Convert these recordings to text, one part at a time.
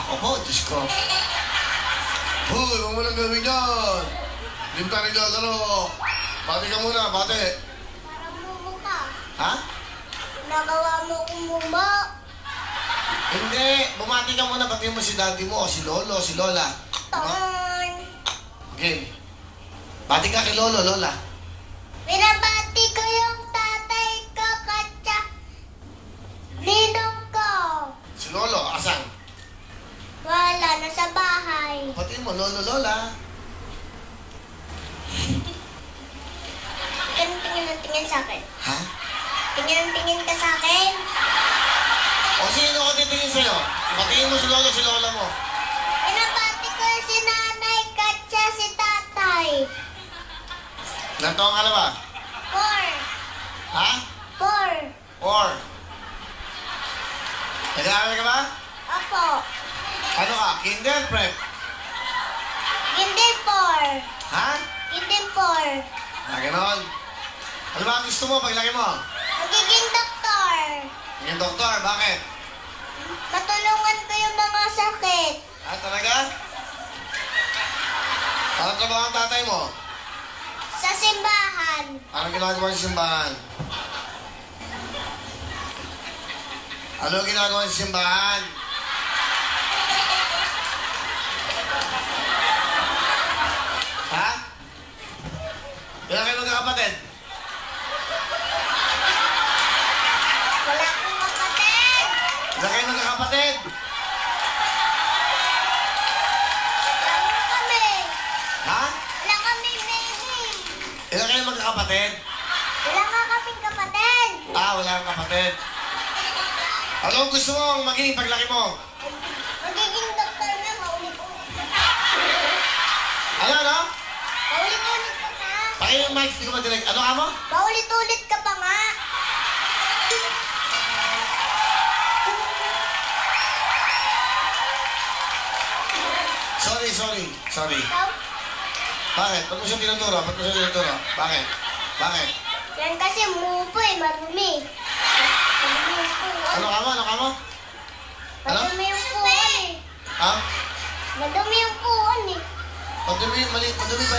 Ako po, Diyos ko. Hoy, huwag mo lang gawin yan. Hindi mo tayo naglalaro. Bati ka muna, bati. Parang mumo ka. Ha? Nagawa mo kong mumo. Hindi. Bumati ka muna, bati mo si daddy mo, o si lolo, si lola. Ton. Okay. Bati ka kay lolo, lola. Binabati ko yung tatay ko katsa ninong ko. Si lolo, asan? Wala, nasa bahay. Bati mo, lolo, lola. Tingin ng tingin sa akin. Ha? Tingin ka sa akin. O sino ko titingin sa'yo? Batiin mo si lolo, si lola mo. Binabati ko si nanay katsa si tatay. Ilan taong ka na ba? 4. Ha? 4. 4. Nag-aaral ka ba? Opo. Ano ka? Kinder, prep? Hindi 4. Ha? Hindi 4. Ah, ganon. Ano ba ang gusto mo paglaki mo? Magiging doktor. Yung doktor, bakit? Matulungan ko yung mga sakit. Ah, talaga? Anong trabaho ang tatay mo? Sa simbahan. Anong ginagawa sa simbahan? Ano ginagawa sa simbahan? Ha? Ilan kayo magkakapatid? Wala akong kapatid. Ilan kayo magkakapatid? Wala kami. Ha? Wala kami, baby. Ilan kayo magkakapatid? Wala nga kaming kapatid. Ah, wala kang kapatid. Ano ang gusto mong maging paglaki mo? Magiging doktor na, maulit-ulit ka pa. Ano? Maulit-ulit ka pa. Pakinig yung mic, hindi ko madinig. Ano ka mo? Maulit-ulit ka pa nga. Sorry. Ikaw? Bakit? Ba't mo siya tinuturo? Bakit? Yan kasi mupo eh, marumi. Marumi yung puwan. Ano ka mo? Ano? Madumi yung puwan eh. Ha? Madumi yung puwan eh. Madumi ba yun? Madumi.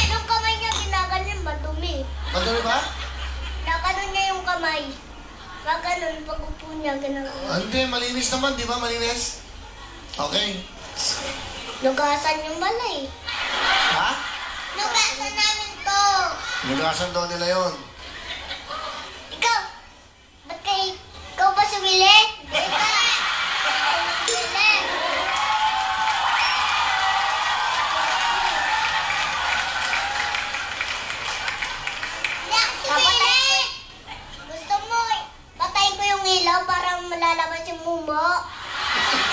Nung kamay niya ginaganon, madumi. Madumi ba? Nakanon niya yung kamay. Gaganon, pag upo niya, ginaganon. Ah, hindi, malinis naman, di ba? Malinis? Okay. Nugasan yung balay. Ha? Nugasan namin to. Nugasan daw nila yun. Ikaw, ba't ikaw ba si Willie? Ikaw na si Willie. Hindi ako si Willie. Gusto mo, patayin ko yung ilaw para malalabas yung mumo.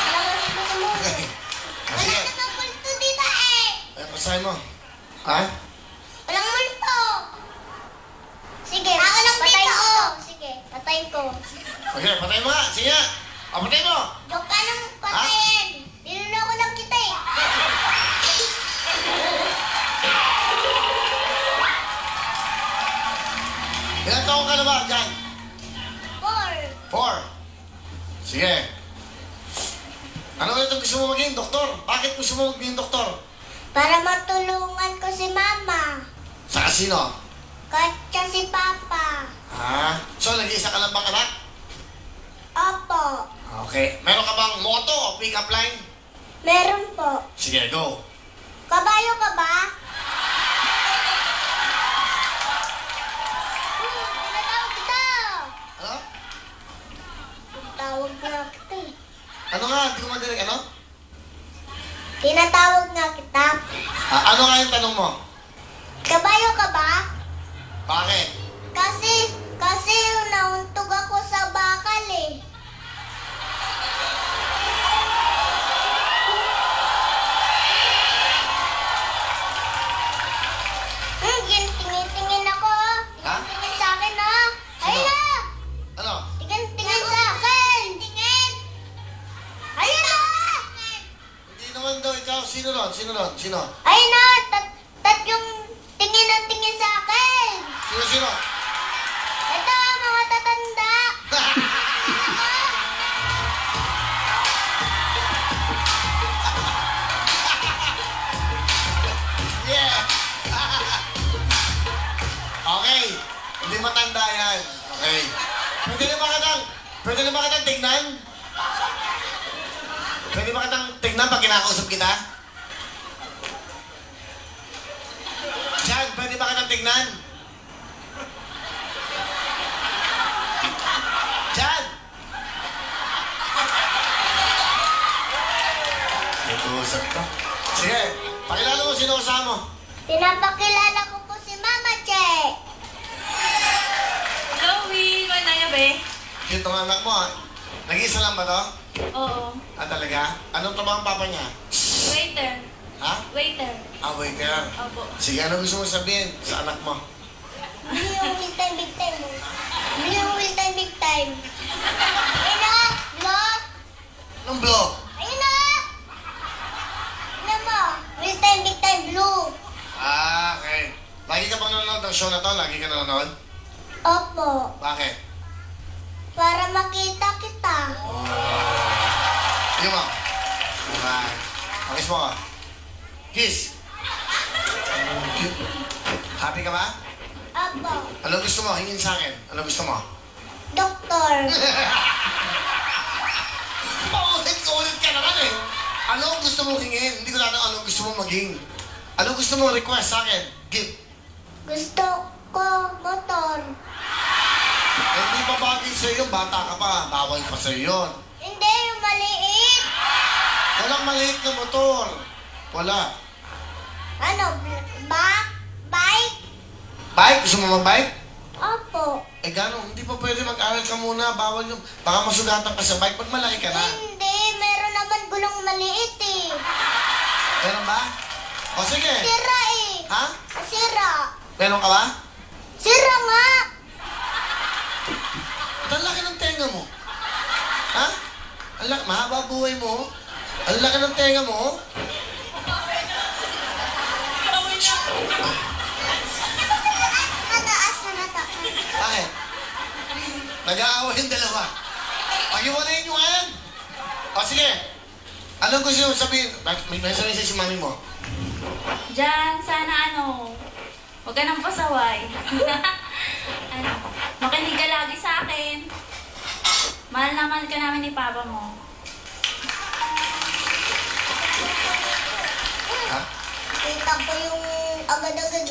Malalabas mo sa mumo. Wala Sige. namang multo dito eh. Ay, pasahin mo. Ha? Walang multo. Sige, patayin ko. Sige, patayin ko. Okay, patay mo nga. Sige nga. O, patay mo. Huwag ka nang patayin. Niloloko lang kita eh. Ilan taong ka na ba dyan? 4. 4. Sige. Ano ulit ang gusto mo maging doktor? Bakit gusto mo maging doktor? Para matulungan ko si Mama. Sa kasino? Katsa si Papa. Ha? So, nag-iisa ka lang bang anak? Opo. Okay. Meron ka bang moto o pick-up line? Meron po. Sige, go. Kabayo ka ba? Tinatawag kita. Ano? Tinatawag nga kita eh. Ano nga? Hindi ko madinig. Ano? Tinatawag nga kita. Ano nga yung tanong mo? Kabayo ka ba? Bakit? Kasi nauntog ako sa bakal eh. Tingin ako. Ha? Tingin sa akin ha. Ayun na. Ano? Tingin sa akin. Tingin. Ayun na. Hindi naman daw ikaw. Sino nun? Sino? Ayun na. Tat yung tingin ng tingin sa akin. Sino? Ito, mga tatanda. Pwede na ba kitang tignan? Pwede ba kitang tignan pag kinakausap kita? Jan, pwede ba kitang tignan? Jan! Nag-uusap ka. Sige, pakilala mo sino kasama mo. Pinapakilala ko po si Mama Che. Hello, Will. Manay be? Cute ang anak mo, ha? Nag-iisa lang ba to? Oo. Ah, talaga? Anong trabaho ang papa niya? Waiter. Ha? Waiter. Ah, waiter. Opo. Sige, ano gusto mo sabihin sa anak mo? Bili yung will time, big time mo. Bili yung will time, big time. Ayun na, vlog. Anong blog? Ayun na. Ayun mo, will time, big time, blue. Ah, okay. Lagi ka bang nanonood ng show na to? Lagi ka nanonood? Opo, Bakit? para makita kita. Tingnan mo. Alright. Pakis mo ka. Kiss. Cute. Happy ka ba? Opo, Ano gusto mo? Hingin sa akin. Ano gusto mo? doktor. Paulit-ulit ka naman eh. Ano gusto mo hingin? Hindi ko alam ano gusto mo maging. Ano gusto mo request sa akin? Gift. Gusto ko motor. Eh, hindi pa bagay sa'yo. Bata ka pa. Bawal pa sa'yo yun. Hindi, yung maliit. Walang maliit na motor. Wala. Ano, bike? Bike? Gusto mo mag-bike? Opo. Eh, gano'n? Hindi pa pwede mag-aral ka muna. Bawal yung... Baka masugatan ka sa bike. Pag malaki ka na. Hindi, meron naman gulong maliit eh. Meron ba? O, sige. Sira eh. Ha? Sira. Meron ka ba? Sira nga. Ang laki ng tenga mo. Ha? Mahaba buhay mo. Ang laki ng tenga mo. Mataas na mataas. Bakit? Nag-aaway yung dalawa. Pag-iwalayin nyo ngayon. O sige. Anong gusto mo sabihin? May sabihin si mami mo. Diyan, sana huwag ka nang pasaway. Makinig ka lagi sa akin. Mahal na mahal ka namin ni Papa mo. Ha? Kita ko yung agad-agad.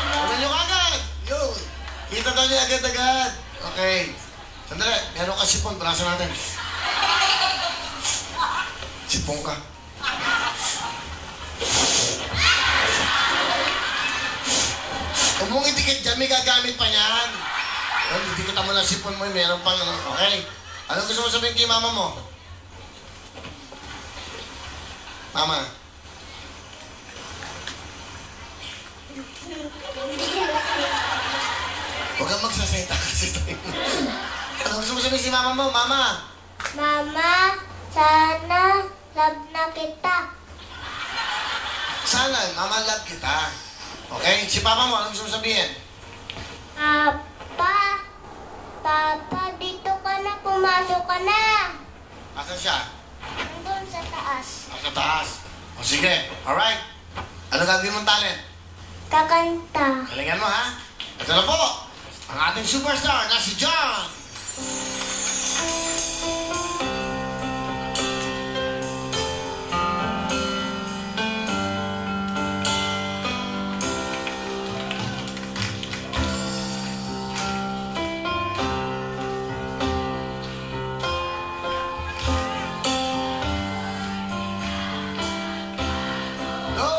Ano nyo agad? Yun. Kita daw niya agad-agad. Okay. Sandali. Meron ka sipon. Palasan natin. Sipon ka. Huwag mong itikit dyan. May gagamit pa niyan. Hindi kita mo na sipon mo. Meron pang ano. Okay. Ano gusto mo sabihin kay mama mo? Mama. Huwag kang magsasayta kasi tayo. Ano gusto mo sabihin si mama mo? Mama. Mama, sana love na kita. Sana, mama love kita. Okay? Si papa mo, ano gusto mo sabihin? Papa, dito ka na, pumasok ka na. Asan siya? Nandun sa taas. Sa taas. O sige. Alright. Ano gagawin mong talent? Kakanta. Galingan mo, ha? Ito na po. Ang ating superstar na si John. Go!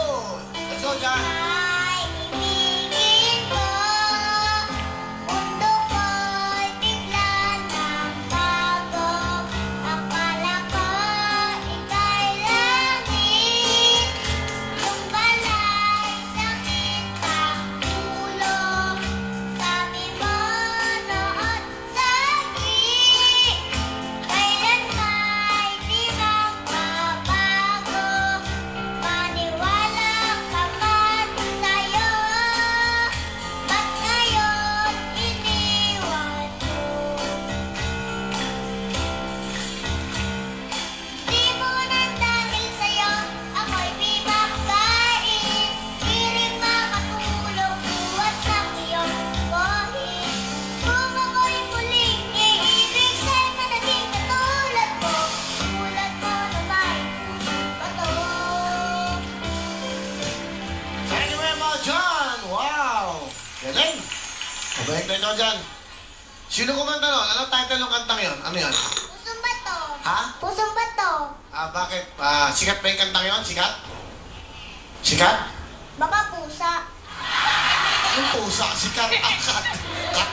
Let's go, John. Ay, ibigin ko, mundo ko'y bigla na ikaw dyan. Sino kumanta nun? Anong title ng kantang yon? Ano yun? Pusong bato. Ha? Pusong bato. Bakit? Sikat ba yung kantang yon? Sikat? Sikat? Baka pusa. Yung pusa, sikat, kat. Kat.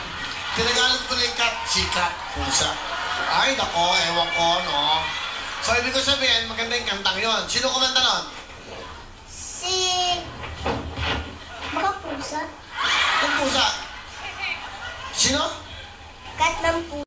Tinagalog ko na yung kat, sikat, pusa. Ay, nako, ewan ko, no? So, ibig ko sabihin, maganda yung kantang yon. Sino kumanta nun? Baka pusa. Yung pusa. Sino? Kat ng pusa.